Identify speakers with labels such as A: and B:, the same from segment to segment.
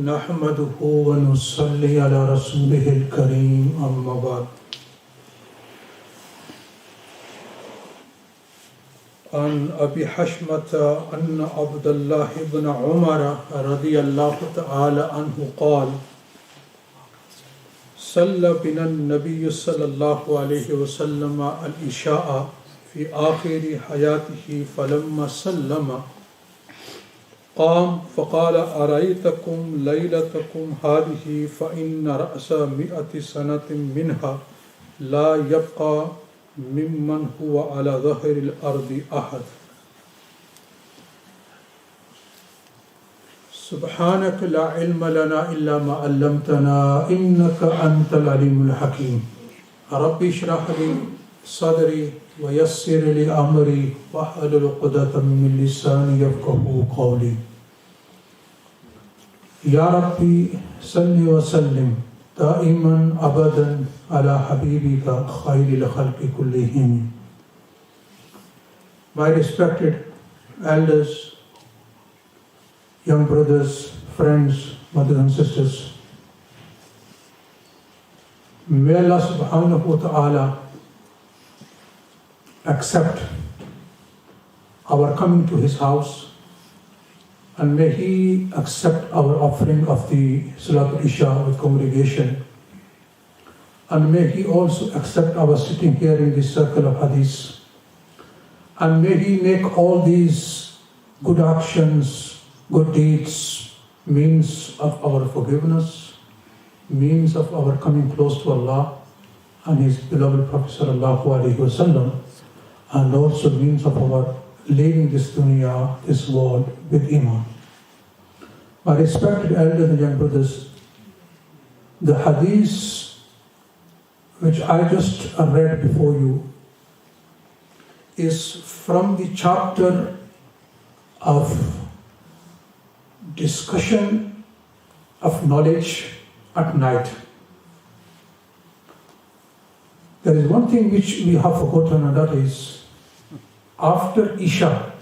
A: नहमदुहु व नुसल्ली अला रसूलिहिल करीम अम्मा बाद। अन अबी हशमता अन्न अब्दुल्लाह इब्न उमर रदियल्लाहु तआला अन्हु क़ाल सल्ला बिना नबी सल्लल्लाहु अलैहि वसल्लम अल-इशाअ फ़ी आखिरी हयातिही फलम्मा सल्लमा क़ाम फ़क़ाल अरअयतकुम लैलतकुम हादिही फ़इन्न रअस मिअति सनतिन मिन्हा ला यब्क़ा मिम्मन हुवा अला ज़हरिल अर्दि अहद। सुब्हानक ला इल्म लना इल्ला मा अल्लमतना इन्नका अंतल अलीमुल हकीम। रब्बि इश्रह ली सदरी व यस्सिर ली अमरी वहलुल उक़दतम मिन लिसानी यफ़क़हू क़ौली। या रब्बी सल्लि व सल्लिम दाइमन अबदन अला हबीबिका खैरिल खल्क़ि कुल्लिहिम। My respected elders, young brothers, friends, mothers and sisters, may Allah subhanahu wa ta'ala accept our coming to His house, and may He accept our offering of the Salatul Isha with congregation, and may He also accept our sitting here in this circle of Hadith, and may He make all these good actions, good deeds, means of our forgiveness, means of our coming close to Allah and His beloved Prophet sallallahu alaihi wasallam, and also means of our leaving this dunya, this world, with Iman. My respected elders and young brothers, the hadith which I just read before you is from the chapter of discussion of knowledge at night. There is one thing which we have forgotten, and that is after Isha,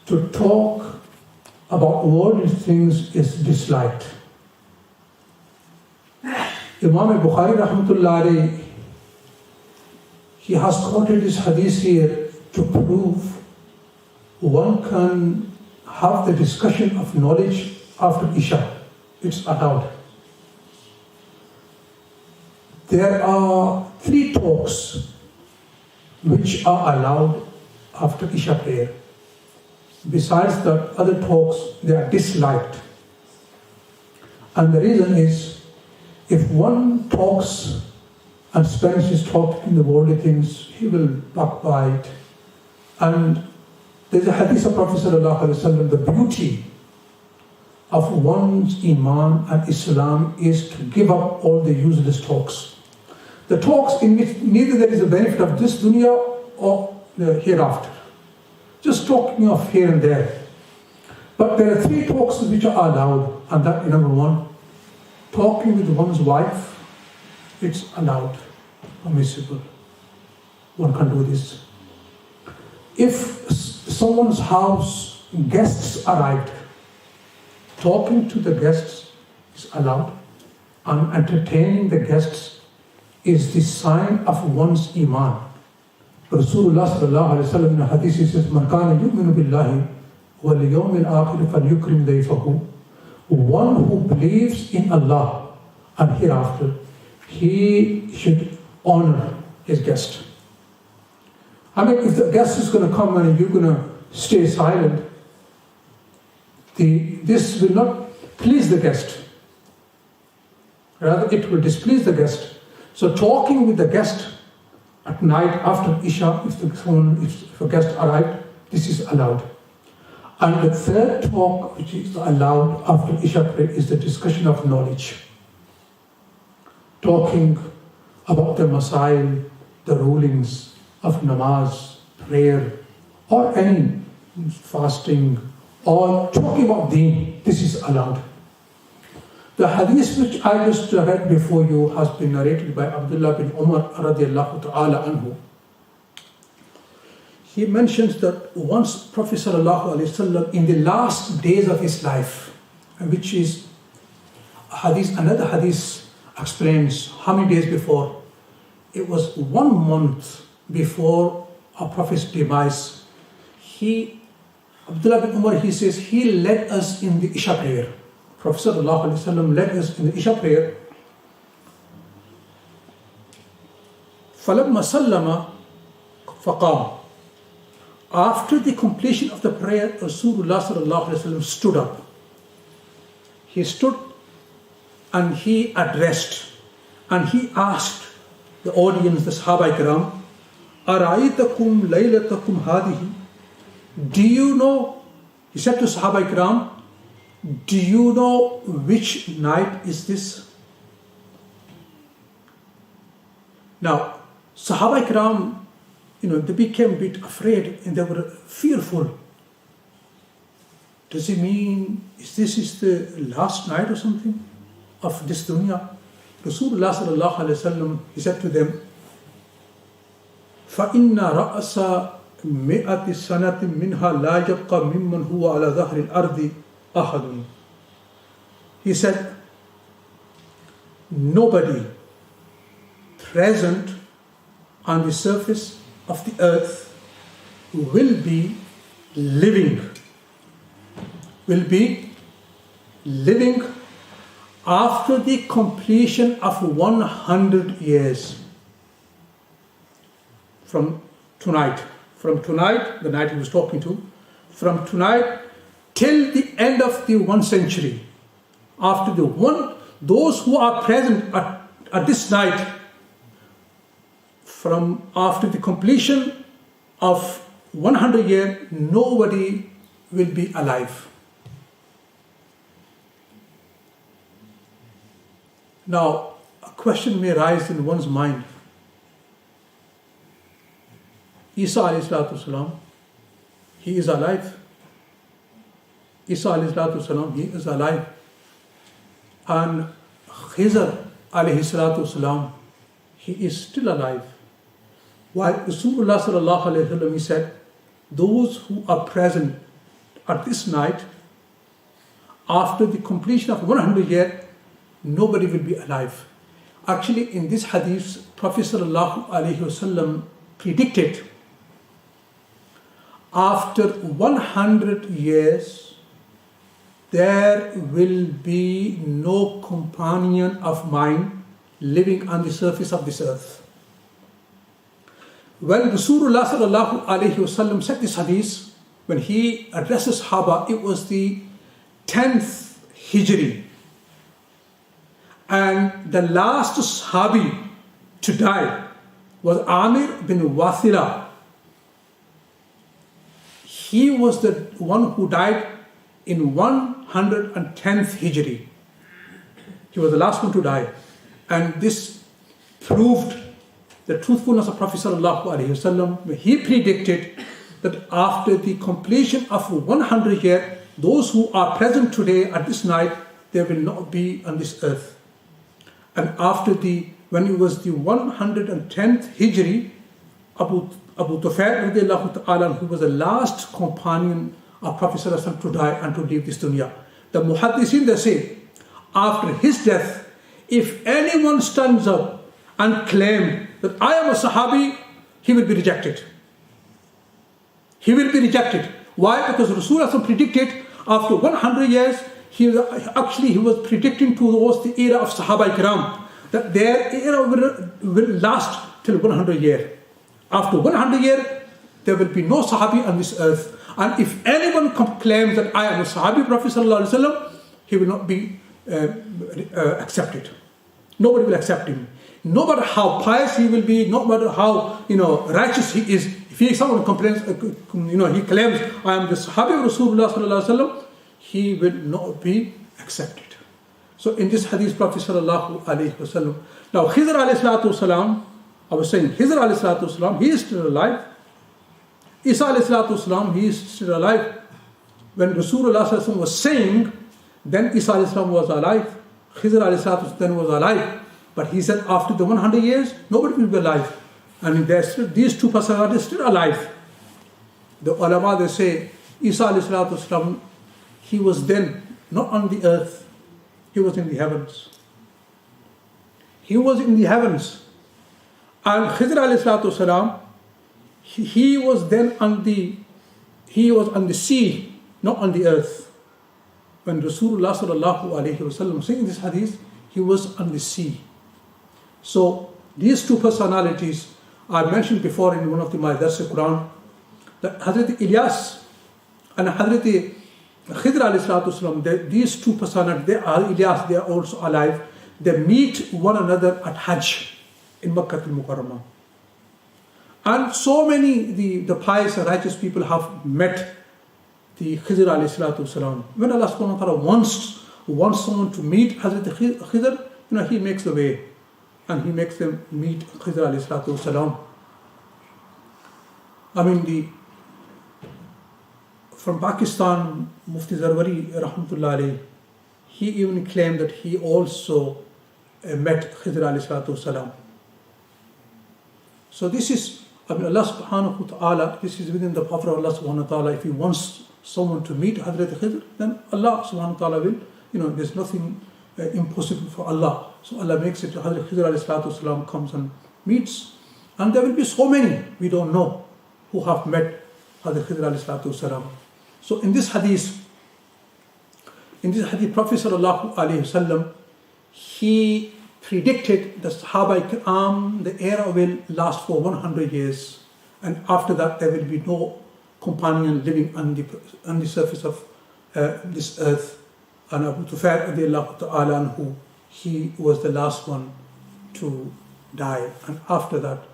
A: to talk about worldly things is disliked. Imam Bukhari rahmatullah alayhi, he has quoted this hadith here to prove one can have the discussion of knowledge after Isha. It's allowed. There are 3 talks which are allowed after Isha prayer. Besides that, other talks, they are disliked. And the reason is, if one talks and spends his talk in the worldly things, he will backbite. And there's a hadith of Prophet sallallahu alaihi wasallam, the beauty of one's Iman and Islam is to give up all the useless talks. The talks in which neither there is a benefit of this dunya or the hereafter. Just talking of here and there. But there are 3 talks which are allowed, and that is number 1, talking with one's wife, it's allowed, permissible. One can do this. If someone's house, guests arrived, talking to the guests is allowed, and entertaining the guests is the sign of one's Iman. Rasulullah sallallahu alaihi wasallam in a hadith says, "Man kana yu'minu billahi wal yawmil akhir falyukrim dayfahu." One who believes in Allah and hereafter, he should honor his guest. I mean, if the guest is going to come and you're going to stay silent, this will not please the guest. Rather, it will displease the guest. So talking with the guest at night after Isha, if a guest arrived, this is allowed. And the 3rd talk which is allowed after Isha prayer is the discussion of knowledge. Talking about the masail, the rulings of namaz, prayer, or any fasting, or talking about deen, this is allowed. The hadith which I just read before you has been narrated by Abdullah bin Umar radiallahu ta'ala anhu. He mentions that once Prophet sallallahu alaihi wasallam in the last days of his life, which is another hadith explains how many days before. It was 1 month before our Prophet's demise. Abdullah bin Umar, he says, he led us in the Isha prayer. Prophet sallallahu alaihi wasallam led us in the Isha prayer. فَلَمَّا سَلَّمَ فَقَامَ. After the completion of the prayer, Rasulullah sallallahu alaihi wasallam stood up. He stood and he addressed and he asked the audience, the Sahaba Ikram, أَرَأَيْتَكُمْ لَيْلَتَكُمْ هَذِهِ. Do you know, he said to Sahaba Ikram, do you know which night is this? Now, Sahaba Ikram, they became a bit afraid and they were fearful. Does it mean, is this the last night or something of this dunya? Rasulullah sallallahu alaihi wasallam, he said to them, فَإِنَّ رَأَسَ مِئَةِ سَنَةٍ مِنْهَا لَا يَبْقَى مِمَّنْ هُوَ عَلَى ظَهْرِ الْأَرْضِ أَحَدٌ. He said, nobody present on the surface of the earth will be living after the completion of 100 years from tonight, the night he was talking to, from tonight till the end of the 1 century. After those who are present at this night, after the completion of 100 years, nobody will be alive. Now, a question may rise in one's mind. Isa alayhi salatu salam, he is alive. Isa alayhi salatu salam, he is alive. And Khizr alayhi salatu salam, he is still alive. While Rasulullah sallallahu alayhi wa sallam, he said, those who are present at this night, after the completion of 100 years, nobody will be alive. Actually, in this hadith, Prophet sallallahu alayhi wa sallam predicted after 100 years, there will be no companion of mine living on the surface of this earth. When Rasulullah sallallahu alayhi wa sallam said this hadith, when he addressed the Sahaba, it was the 10th Hijri. And the last Sahabi to die was Amir bin Wathila. He was the one who died in 110th Hijri. He was the last one to die. And this proved the truthfulness of Prophet sallallahu alaihi wasallam. He predicted that after the completion of 100 years, those who are present today at this night, they will not be on this earth. And when it was the 110th Hijri, Abu Tufail radiallahu ta'ala, who was the last companion of Prophet sallallahu alaihi wasallam to die and to leave this dunya. The muhaddithin, they say, after his death, if anyone stands up and claims that I am a Sahabi, he will be rejected. He will be rejected. Why? Because Rasulullah predicted after 100 years, he was predicting towards the era of Sahaba Ikram, that their era will last till 100 years. After 100 years, there will be no Sahabi on this earth. And if anyone claims that I am a Sahabi, Prophet sallallahu alaihi wasallam, he will not be accepted. Nobody will accept him. No matter how pious he will be, no matter how righteous he is, if someone complains, he claims I am the Sahabi of Rasulullah sallallahu alaihi wasallam, he will not be accepted. So in this hadith, Prophet sallallahu alaihi wasallam. Now Khizr alayhi salatu wasalam, I was saying Khizr alayhi salatu wasalam, he is still alive. Isa alayhi salatu wasalam, he is still alive. When Rasulullah sallallahu alaihi wasallam was saying, then Isa alayhi salam was alive. Khidr alayhi salatu then was alive. But he said after the 100 years, nobody will be alive. And these two personalities are still alive. The ulama, they say, Isa alayhi salatu wasalam, he was then not on the earth, he was in the heavens. He was in the heavens. And Khidr alayhi salatu wasalam, he was then on the sea, not on the earth. When Rasulullah sallallahu alayhi wasallam saying this hadith, he was on the sea. So these two personalities I mentioned before in one of my Dars al-Quran, that Hazrat Ilyas and Hazrat Khidr alayhi salatu wasalam, these two personalities, Ilyas, they are also alive. They meet one another at Hajj in Makkah al-Mukarramah. And so many, the pious and righteous people have met the Khidr alayhi salatu wasalam. When Allah subhanahu wa ta'ala wants someone to meet Hazrat Khidr, He makes the way. And He makes them meet Khidr alayhi salatu wasalam. From Pakistan, Mufti Zarwari rahmatullah alayhi, he even claimed that he also met Khidr alayhi salatu wasalam. So this is, Allah subhanahu wa ta'ala, this is within the power of Allah subhanahu wa ta'ala. If He wants someone to meet Hazrat Khidr, then Allah subhanahu wa ta'ala will, there's nothing impossible for Allah. So Allah makes it, Hazrat Khidr alayhi salatu wasalam comes and meets. And there will be so many we don't know who have met Hazrat Khidr alayhi salatu wasalam. So in this hadith, Prophet sallallahu alayhi wasallam, he predicted the Sahaba Ikram, the era will last for 100 years. And after that there will be no companion living on the surface of this earth. And Abu Tufail radiallahu ta'ala anhu, he was the last one to die. And after that,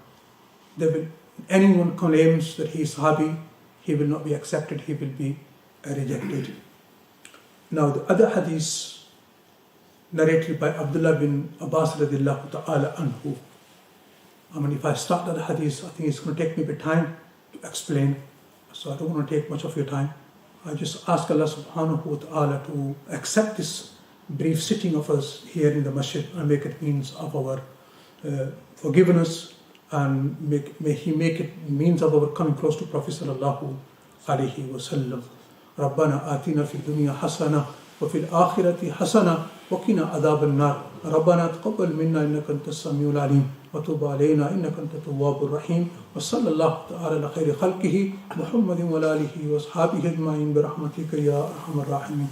A: anyone claims that he is Sahabi, he will not be accepted, he will be rejected. Now the other hadith narrated by Abdullah bin Abbas radiallahu ta'ala anhu. If I start the hadith, I think it's going to take me a bit of time to explain. So I don't want to take much of your time. I just ask Allah subhanahu wa ta'ala to accept this brief sitting of us here in the masjid and make it means of our forgiveness, and may He make it means of our coming close to Prophet sallallahu alayhi wa sallam. ربنا آتنا في الدنيا حسنة وفي الآخرة حسنة وقنا عذاب النار ربنا تقبل منا إنك أنت السميع العليم وتب علينا إنك أنت التواب الرحيم وصلى الله تعالى على خير خلقه محمد وآله وأصحابه أجمعين برحمتك يا أرحم الراحمين.